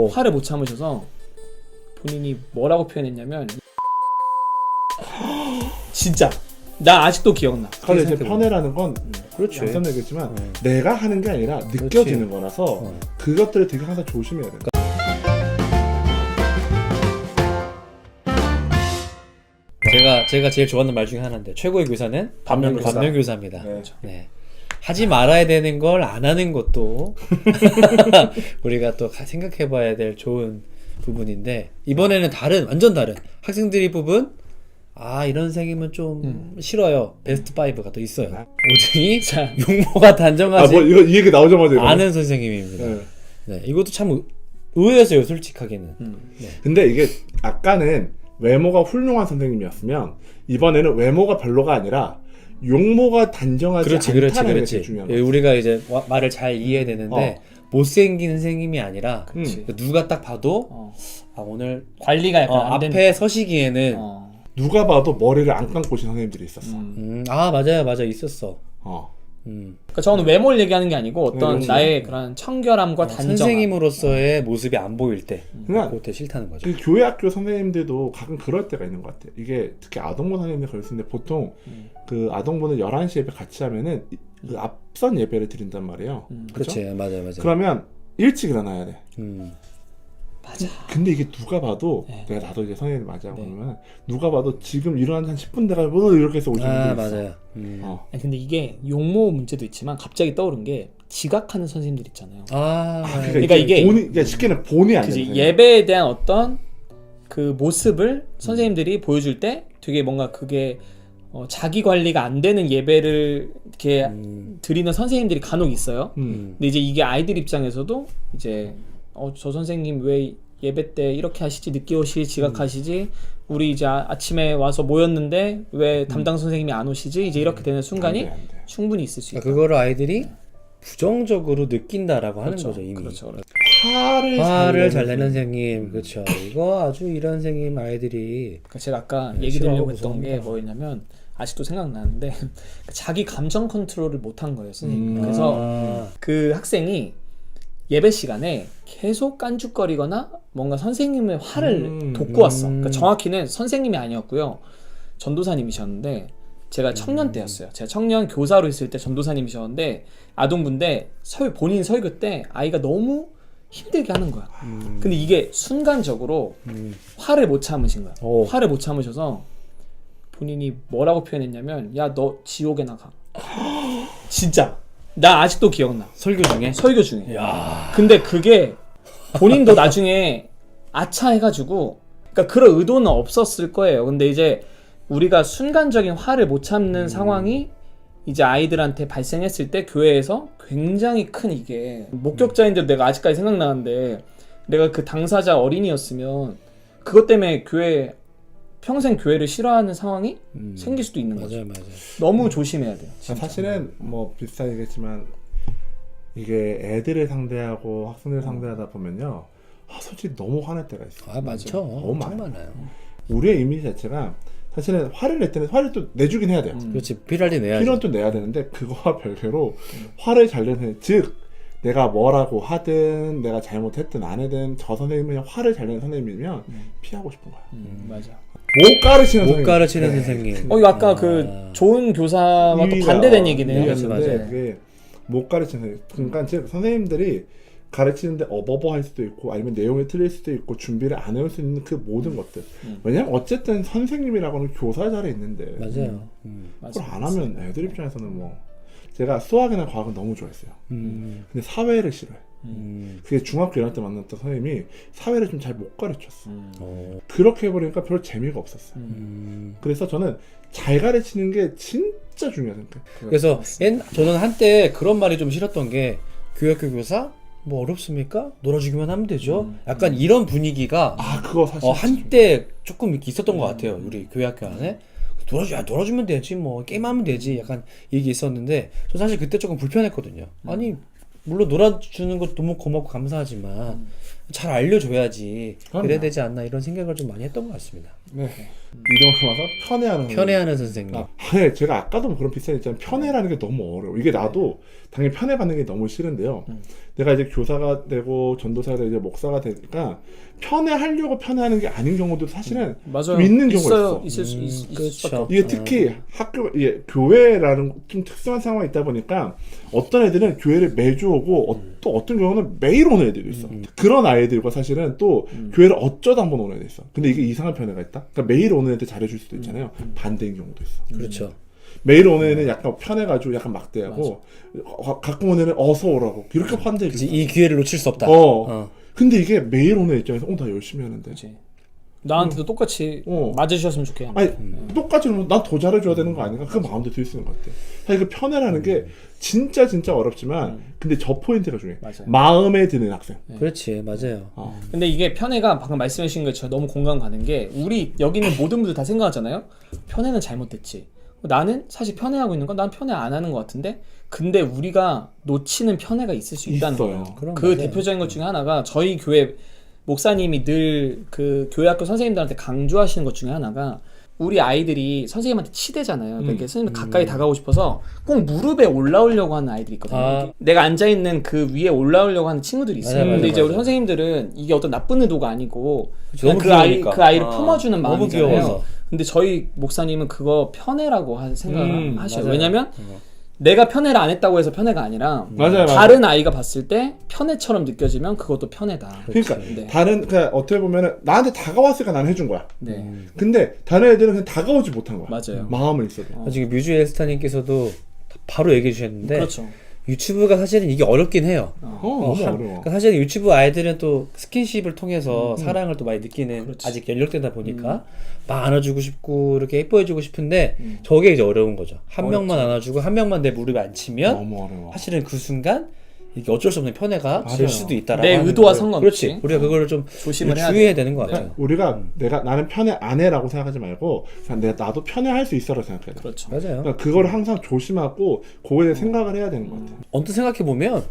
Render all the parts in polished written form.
화를 못 참으셔서 본인이 뭐라고 표현했냐면 진짜 나 아직도 기억나. 근데 이제 편애라는 건 그렇지. 앞선 얘기했지만 내가 하는 게 아니라 느껴지는 거라서 그것들을 되게 항상 조심해야 돼. 제가 제일 좋아하는 말 중에 하나인데 최고의 교사는 반면교사. 반면교사입니다. 네. 네. 하지 말아야 되는 걸 안 하는 것도 우리가 또 생각해봐야 될 좋은 부분인데 이번에는 완전 다른 학생들이 뽑은 이런 선생님은 좀 싫어요. 베스트 5가 또 있어요. 오등이 자, 용모가 단정하지 뭐 이거 이 얘기 나오자마자 이러네. 아는 선생님입니다. 네. 네, 이것도 참 의외였어요, 솔직하게는. 네. 근데 이게 아까는 외모가 훌륭한 선생님이었으면 이번에는 외모가 별로가 아니라 용모가 단정하지 않다는 게 제일 중요한 거죠. 우리가 이제 말을 잘 이해해야 되는데 못생긴 선생님이 아니라 누가 딱 봐도 오늘 관리가 약간 안 앞에 서시기에는 누가 봐도 머리를 안 감고 오신 선생님들이 있었어. 맞아요 있었어. 그러니까 저는 외모를 얘기하는 게 아니고 어떤 그렇지. 나의 그런 청결함과 단정함. 선생님으로서의 모습이 안 보일 때 그러니까 그때 싫다는 거죠. 이 교회 학교 선생님들도 가끔 그럴 때가 있는 것 같아. 이게 특히 아동부 선생님들 그럴 수 있는데 보통 그 아동부는 11시 예배 같이 하면은 그 앞선 예배를 드린단 말이에요. 그렇지, 맞아요. 그러면 일찍 일어나야 돼. 맞아. 근데 이게 누가 봐도 내가 나도 이제 선생님 맞아 보면 누가 봐도 지금 일어난 지 한 10분 돼가 뭐 이렇게 해서 오시는 분들 있어. 맞아요. 아니, 근데 이게 용모 문제도 있지만 갑자기 떠오른 게 지각하는 선생님들 있잖아요. 그러니까 이게 본이, 그러니까 쉽게는 본이 안 그지 되는 예배에 대한 어떤 그 모습을 선생님들이 보여줄 때 되게 뭔가 그게 자기 관리가 안 되는 예배를 이렇게 드리는 선생님들이 간혹 있어요. 근데 이제 이게 아이들 입장에서도 이제 저 선생님 왜 예배 때 이렇게 하시지, 늦게 오시지, 지각하시지, 우리 이제 아침에 와서 모였는데 왜 담당 선생님이 안 오시지, 이제 이렇게 되는 순간이 안 돼. 충분히 있을 수 있다. 그거를 아이들이 부정적으로 느낀다라고 하는 거죠, 이미. 그렇죠. 화를 잘 내는 선생님, 그렇죠. 이거 아주 이런 선생님 아이들이 그러니까 제가 아까 네, 얘기 드리려고 싫어하고 했던 게 뭐였냐면 아직도 생각나는데 자기 감정 컨트롤을 못한 거예요, 선생님. 그래서 그 학생이 예배 시간에 계속 깐죽거리거나 뭔가 선생님의 화를 돋고 왔어. 그러니까 정확히는 선생님이 아니었고요. 전도사님이셨는데 제가 청년 때였어요. 제가 청년 교사로 있을 때 전도사님이셨는데 아동부인데 본인 설교 때 아이가 너무 힘들게 하는 거야. 근데 이게 순간적으로 화를 못 참으신 거야. 화를 못 참으셔서 본인이 뭐라고 표현했냐면 야, 너 지옥에 나가. 진짜 나 아직도 기억나. 설교 중에. 야. 근데 그게 본인도 나중에 아차 해가지고 그러니까 그런 의도는 없었을 거예요. 근데 이제 우리가 순간적인 화를 못 참는 상황이 이제 아이들한테 발생했을 때 교회에서 굉장히 큰 이게 목격자인데도 내가 아직까지 생각나는데 내가 그 당사자 어린이였으면 그것 때문에 평생 교회를 싫어하는 상황이 생길 수도 있는 거죠. 맞아요. 너무 조심해야 돼요. 진짜. 사실은 뭐 비슷한 얘기겠지만 이게 애들을 상대하고 학생들을 상대하다 보면요, 솔직히 너무 화낼 때가 있어. 많죠. 너무 많아요. 우리의 이미지 자체가 사실은 화를 낼 때는 화를 또 내주긴 해야 돼요. 그렇지, 필요할 때 내야지. 필요는 또 내야 되는데 그거와 별개로 화를 잘 내는, 즉 내가 뭐라고 하든 내가 잘못했든 안 했든 저 선생님은 화를 잘 내는 선생님이면 피하고 싶은 거야. 맞아. 못 가르치는 선생님. 이거 아까 그 좋은 교사와 또 반대된 얘기네요. 맞아요. 그게 못 가르치는 선생님. 그러니까 즉 선생님들이 가르치는데 어버버할 수도 있고 아니면 내용이 틀릴 수도 있고 준비를 안 해올 수 있는 그 모든 것들. 왜냐면 어쨌든 선생님이라고는 교사 자리에 있는데 맞아요. 그걸 안 하면 애들 입장에서는 뭐, 제가 수학이나 과학은 너무 좋아했어요. 근데 사회를 싫어해. 그게 중학교 1학년 때 만났던 선생님이 사회를 좀 잘 못 가르쳤어. 그렇게 해버리니까 별 재미가 없었어요. 그래서 저는 잘 가르치는 게 진짜 중요하다고 생각해요. 그래서 저는 한때 그런 말이 좀 싫었던 게 교육교 교사? 뭐 어렵습니까? 놀아주기만 하면 되죠. 약간 이런 분위기가 그거 사실 한때 조금 이렇게 있었던 것 같아요. 우리 교회학교 안에. 놀아주면 되지, 뭐 게임하면 되지, 약간 이게 있었는데 저 사실 그때 조금 불편했거든요. 아니 물론 놀아주는 것도 너무 고맙고 감사하지만 잘 알려줘야지 그래야 되지 않나, 이런 생각을 좀 많이 했던 것 같습니다. 네. 이동을 와서 편애하는 선생님. 네, 제가 아까도 뭐 그런 비슷한 있잖아요. 편애라는 게 너무 어려워. 이게 나도 당연히 편애받는 게 너무 싫은데요. 내가 이제 교사가 되고 전도사가 되고 이제 목사가 되니까 편애하려고 편애하는 게 아닌 경우도 사실은 맞아요. 좀 있는 경우가 있어. 있을 수 있을 그렇죠. 수밖에 없죠. 이게 특히 학교, 이게 교회라는 좀 특수한 상황이 있다 보니까 어떤 애들은 교회를 매주 오고 또 어떤 경우는 매일 오는 애들도 있어. 그런 아이들과 사실은 또 교회를 어쩌다 한번 오는 애들 있어. 근데 이게 이상한 편애가 있다. 그러니까 매일 오는 애들 잘해줄 수도 있잖아요. 반대인 경우도 있어. 그렇죠. 매일 오는 애는 약간 편해가지고 약간 막대하고 가끔 오는 애는 어서 오라고 이렇게 환대해 그치, 줘. 이 기회를 놓칠 수 없다. 근데 이게 매일 오는 애 입장에서 나 열심히 하는데. 그치. 나한테도 똑같이 어. 맞으셨으면 좋겠는데. 아니 똑같이 난 더 잘해줘야 되는 거 아닌가? 그 마음도 들 수 있는 것 같아. 사실 그 편애라는 게 진짜 어렵지만 근데 저 포인트가 중요해. 맞아요. 마음에 드는 학생. 그렇지, 맞아요. 근데 이게 편애가 방금 말씀해 주신 것처럼 너무 공감 가는 게 우리 여기 있는 모든 분들 다 생각하잖아요. 편애는 잘못됐지. 나는 사실 편애하고 있는 건 난 편애 안 하는 것 같은데 근데 우리가 놓치는 편애가 있을 수 있다는 있어요. 거예요. 그럼 그 맞아요. 대표적인 것 중에 하나가 저희 교회 목사님이 늘 그 교회학교 선생님들한테 강조하시는 것 중에 하나가 우리 아이들이 선생님한테 치대잖아요. 그러니까 선생님 가까이 다가오고 싶어서 꼭 무릎에 올라오려고 하는 아이들이 있거든요. 내가 앉아있는 그 위에 올라오려고 하는 친구들이 있어요. 맞아요, 근데 맞아요, 이제 우리 맞아요. 선생님들은 이게 어떤 나쁜 의도가 아니고 그냥 너무 그 귀여우니까. 아이를 품어주는 너무 마음이잖아요. 귀여워서. 근데 저희 목사님은 그거 편애라고 생각을 하셔요. 맞아요. 왜냐면 내가 편애를 안 했다고 해서 편애가 아니라 맞아요. 다른 아이가 봤을 때 편애처럼 느껴지면 그것도 편애다. 그러니까 네. 그러니까 어떻게 보면은 나한테 다가왔으니까 나는 해준 거야. 네, 근데 다른 애들은 그냥 다가오지 못한 거야. 맞아요. 마음을 있어도. 지금 뮤즈 엘스타님께서도 바로 얘기해 주셨는데 그렇죠. 유튜브가 사실은 이게 어렵긴 해요. 너무 어려워. 그러니까 사실 유튜브 아이들은 또 스킨십을 통해서 사랑을 또 많이 느끼는 그렇지. 아직 연령대다 보니까 막 안아주고 싶고 이렇게 예뻐해주고 싶은데 저게 이제 어려운 거죠. 한 명만 안아주고 한 명만 내 무릎에 앉히면 너무 어려워. 사실은 그 순간 이게 어쩔 수 없는 편애가 맞아요. 될 수도 있다라고 내 하는 의도와 거예요. 상관없이. 그렇지. 우리가 그거를 좀 조심을 해야 주의해야 돼. 되는 것 네. 같아요. 우리가 나는 편애 안 해라고 생각하지 말고 그냥 나도 편애할 수 있어라고 생각해야 돼. 그렇죠. 맞아요. 그러니까 그거를 항상 조심하고 그거에 대해 생각을 해야 되는 것 같아. 언뜻 생각해 보면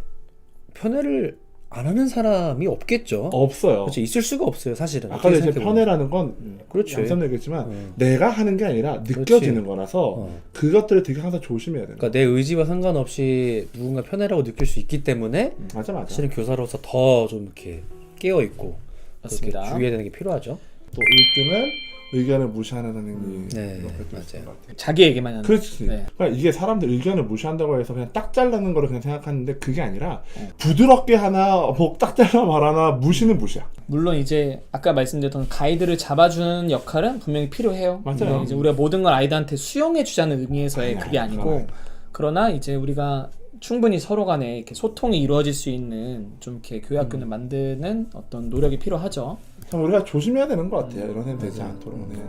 편애를 안 하는 사람이 없겠죠. 없어요. 그렇죠. 있을 수가 없어요, 사실은. 아까도 이제 생각해보면. 편애라는 건 그렇죠. 양선 얘기했지만 내가 하는 게 아니라 느껴지는 거라서 그것들을 되게 항상 조심해야 되는 거야. 그러니까 내 의지와 상관없이 누군가 편애라고 느낄 수 있기 때문에 맞아. 사실은 교사로서 더 좀 이렇게 깨어 있고 맞습니다. 주의해야 되는 게 필요하죠. 또 1등은 의견을 무시하는 선생님이 네, 이렇게 또 맞아요. 있을 것 같아요. 자기 얘기만 하는. 그렇지. 네. 그러니까 이게 사람들 의견을 무시한다고 해서 그냥 딱 잘라는 거를 그냥 생각하는데 그게 아니라 부드럽게 하나 뭐 딱 잘라 말하나 무시는 무시야. 물론 이제 아까 말씀드렸던 가이드를 잡아주는 역할은 분명히 필요해요. 맞아요. 근데 이제 우리가 모든 걸 아이들한테 수용해주자는 의미에서의 그게 아니고 그러나 이제 우리가 충분히 서로 간에 이렇게 소통이 이루어질 수 있는 좀 이렇게 교회 학교를 만드는 어떤 노력이 필요하죠. 참 우리가 조심해야 되는 것 같아요. 이런 셈 되지 않도록. 네.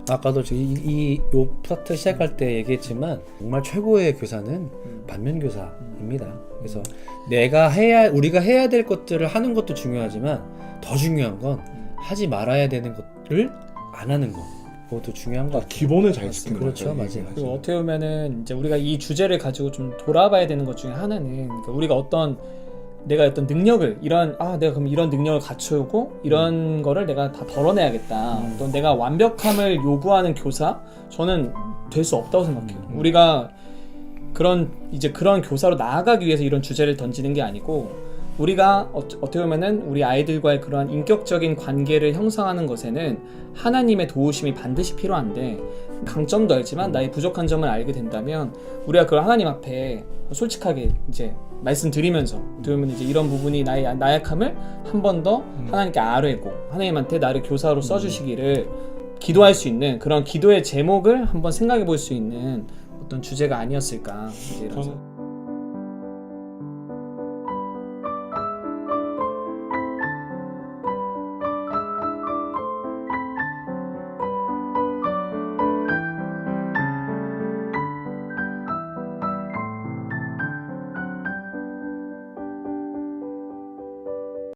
아까도 요 파트 시작할 때 얘기했지만 정말 최고의 교사는 반면교사입니다. 그래서 우리가 해야 될 것들을 하는 것도 중요하지만 더 중요한 건 하지 말아야 되는 것을 안 하는 것. 그것도 중요한 것 같아요. 기본을 잘 지키는 그렇죠, 거죠. 맞아요. 그리고 어떻게 보면은 이제 우리가 이 주제를 가지고 좀 돌아봐야 되는 것 중에 하나는 그러니까 우리가 내가 어떤 능력을 내가 그럼 이런 능력을 갖추고 이런 거를 내가 다 덜어내야겠다. 또 내가 완벽함을 요구하는 교사 저는 될 수 없다고 생각해요. 우리가 그런 교사로 나아가기 위해서 이런 주제를 던지는 게 아니고 우리가 어떻게 보면은 우리 아이들과의 그러한 인격적인 관계를 형성하는 것에는 하나님의 도우심이 반드시 필요한데 강점도 알지만 나의 부족한 점을 알게 된다면 우리가 그걸 하나님 앞에 솔직하게 이제 말씀드리면서 그러면 이제 이런 부분이 나의 나약함을 한 번 더 하나님께 아뢰고 하나님한테 나를 교사로 써주시기를 기도할 수 있는 그런 기도의 제목을 한번 생각해 볼 수 있는 어떤 주제가 아니었을까 이제 이런 저는